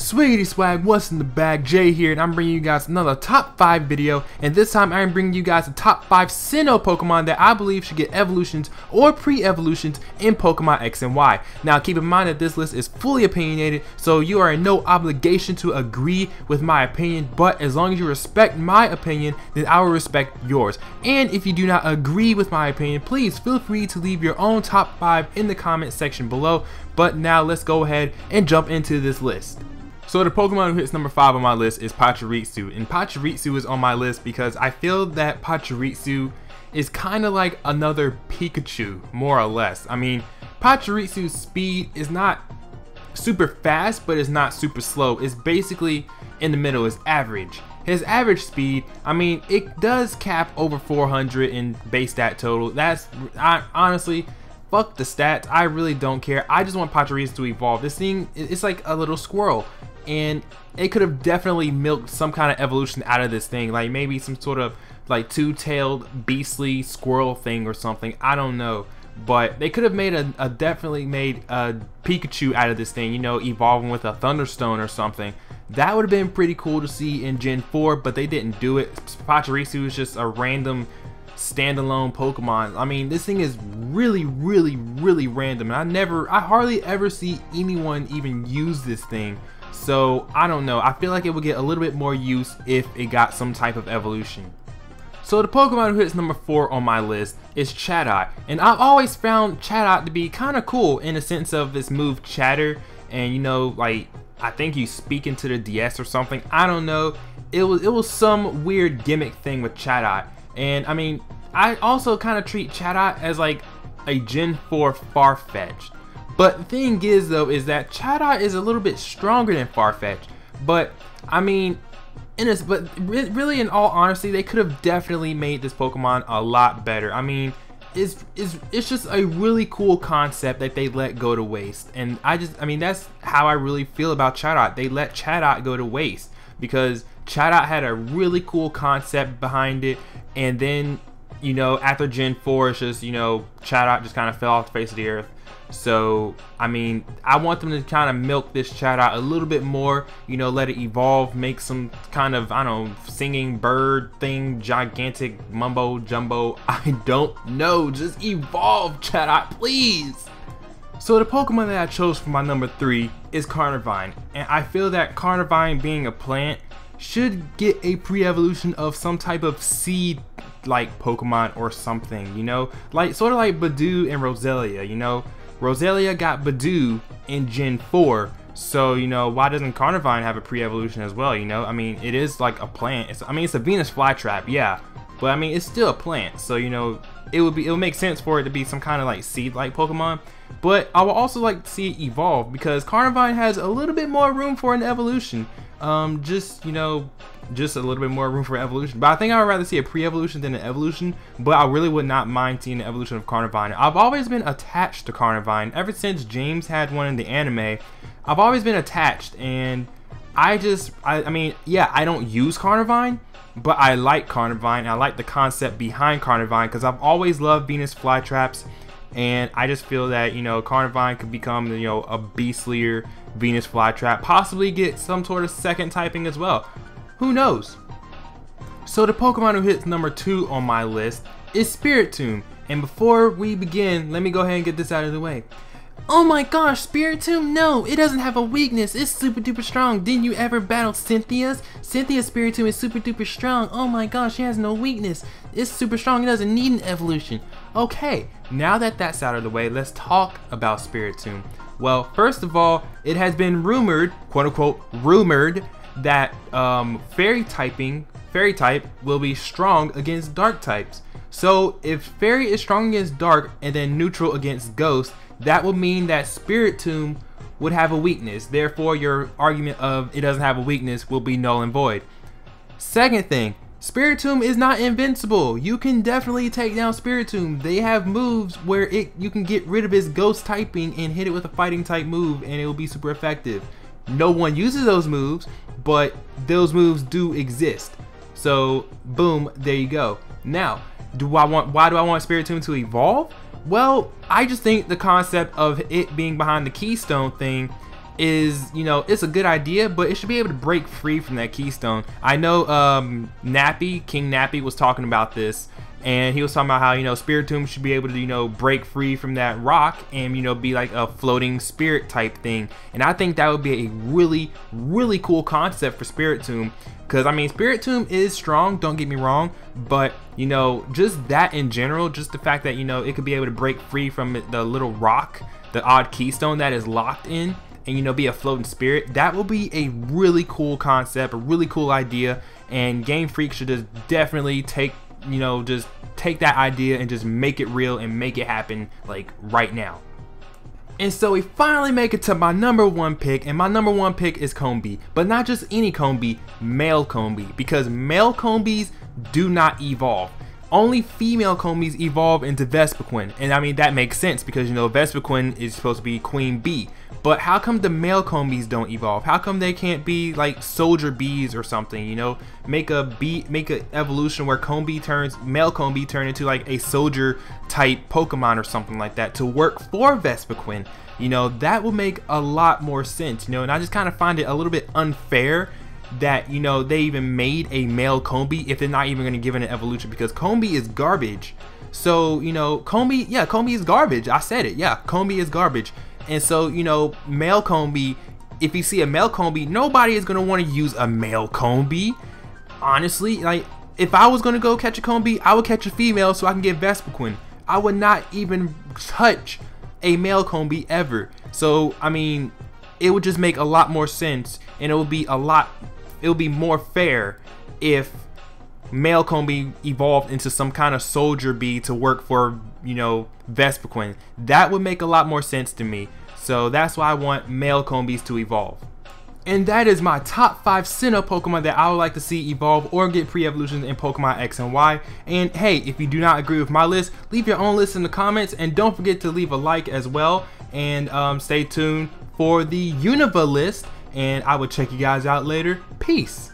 Sweetie swag, what's in the bag? Jay here, and I'm bringing you guys another top 5 video, and this time I'm bringing you guys the top 5 Sinnoh Pokemon that I believe should get evolutions or pre-evolutions in Pokemon X and Y. Now keep in mind that this list is fully opinionated, so you are in no obligation to agree with my opinion, but as long as you respect my opinion, then I will respect yours. And if you do not agree with my opinion, please feel free to leave your own top 5 in the comment section below. But now let's go ahead and jump into this list. So the Pokemon who hits number 5 on my list is Pachirisu, and Pachirisu is on my list because I feel that Pachirisu is kind of like another Pikachu, more or less. I mean, Pachirisu's speed is not super fast, but it's not super slow. It's basically in the middle, it's average. His average speed, I mean, it does cap over 400 in base stat total. Honestly, fuck the stats, I really don't care. I just want Pachirisu to evolve. This thing, it's like a little squirrel, and it could have definitely milked some kind of evolution out of this thing, like maybe some sort of like two-tailed beastly squirrel thing or something. I don't know, but they could have made definitely made a Pikachu out of this thing, you know, evolving with a Thunderstone or something. That would have been pretty cool to see in Gen 4, but they didn't do it. Pachirisu is just a random standalone Pokemon. I mean, this thing is really random, and I hardly ever see anyone even use this thing. So I don't know, I feel like it would get a little bit more use if it got some type of evolution. So the Pokemon who hits number 4 on my list is Chatot, and I've always found Chatot to be kind of cool in the sense of this move Chatter, and you know, like I think you speak into the DS or something. I don't know, it was some weird gimmick thing with Chatot. And I mean, I also kind of treat Chatot as like a Gen 4 Farfetch'd. But the thing is though, is that Chatot is a little bit stronger than Farfetch'd. But I mean, really in all honesty, they could have definitely made this Pokemon a lot better. I mean, it's just a really cool concept that they let go to waste. And I mean, that's how I really feel about Chatot. They let Chatot go to waste because Chatot had a really cool concept behind it, and then, you know, after Gen 4, it's just, you know, Chatot just kind of fell off the face of the earth. So I mean, I want them to kind of milk this Chatot a little bit more, you know, let it evolve, make some kind of, I don't know, singing bird thing, gigantic mumbo jumbo, I don't know, just evolve Chatot, please. So the Pokemon that I chose for my number 3 is Carnivine, and I feel that Carnivine, being a plant, should get a pre-evolution of some type of seed like Pokemon or something, you know, like sort of like Badoo and Roselia. You know, Roselia got Badoo in Gen 4, so you know, why doesn't Carnivine have a pre-evolution as well? You know, I mean, it is like a plant. I mean, it's a Venus flytrap, yeah, but I mean, it's still a plant, so you know, it would make sense for it to be some kind of like seed like Pokemon. But I would also like to see it evolve because Carnivine has a little bit more room for an evolution. Just, you know, just a little bit more room for evolution. But I think I would rather see a pre-evolution than an evolution, but I really would not mind seeing the evolution of Carnivine. I've always been attached to Carnivine ever since James had one in the anime. I've always been attached, and I mean, yeah, I don't use Carnivine, but I like Carnivine. I like the concept behind Carnivine because I've always loved Venus flytraps, and I just feel that, you know, Carnivine could become, you know, a beastlier Venus flytrap, possibly get some sort of second typing as well. Who knows? So the Pokemon who hits number 2 on my list is Spiritomb, and before we begin, let me go ahead and get this out of the way. Oh my gosh, Spiritomb, no, it doesn't have a weakness. It's super duper strong. Didn't you ever battle Cynthia's? Cynthia's Spiritomb is super duper strong. Oh my gosh, she has no weakness. It's super strong. It doesn't need an evolution. Okay, now that that's out of the way, let's talk about Spiritomb. Well, first of all, it has been rumored, quote unquote, rumored, that fairy type will be strong against dark types. So if fairy is strong against dark and then neutral against ghost, that would mean that Spiritomb would have a weakness. Therefore, your argument of it doesn't have a weakness will be null and void. Second thing, Spiritomb is not invincible. You can definitely take down Spiritomb. They have moves where you can get rid of his ghost typing and hit it with a fighting type move, and it will be super effective. No one uses those moves, but those moves do exist. So boom, there you go. Now, why do I want Spiritomb to evolve? Well, I just think the concept of it being behind the keystone thing is, you know, it's a good idea, but it should be able to break free from that keystone. I know King Nappy was talking about this, and he was talking about how, you know, Spiritomb should be able to, you know, break free from that rock and, you know, be like a floating spirit type thing. And I think that would be a really, really cool concept for Spiritomb, because I mean, Spiritomb is strong, don't get me wrong, but you know, just that in general, just the fact that, you know, it could be able to break free from the little rock, the odd keystone that is locked in, and, you know, be a floating spirit, that will be a really cool concept, a really cool idea. And Game Freak should just definitely take, you know, just take that idea and just make it real and make it happen like right now. And so we finally make it to my #1 pick, and my #1 pick is Combee, but not just any Combee, male Combee, because male Combees do not evolve. Only female Combees evolve into Vespiquen, and I mean, that makes sense because, you know, Vespiquen is supposed to be Queen Bee. But how come the male Combees don't evolve? How come they can't be like soldier bees or something? You know, make a evolution where male Combee turn into like a soldier type Pokemon or something like that to work for Vespiquen. You know, that will make a lot more sense. You know, and I just kind of find it a little bit unfair that, you know, they even made a male Combee if they're not even going to give it an evolution, because Combee is garbage. So, you know, Combee is garbage. I said it. Yeah, Combee is garbage. And so, you know, male Combee, if you see a male Combee, nobody is going to want to use a male Combee. Honestly, like, if I was going to go catch a Combee, I would catch a female so I can get Vespiquen. I would not even touch a male Combee ever. So, I mean, it would just make a lot more sense, and it would be more fair if male Combee evolved into some kind of soldier bee to work for, you know, Vespiquen. That would make a lot more sense to me. So that's why I want male Combees to evolve. And that is my top 5 Sinnoh Pokemon that I would like to see evolve or get pre-evolutions in Pokemon X and Y. And hey, if you do not agree with my list, leave your own list in the comments, and don't forget to leave a like as well. And stay tuned for the Unova list, and I will check you guys out later. Peace.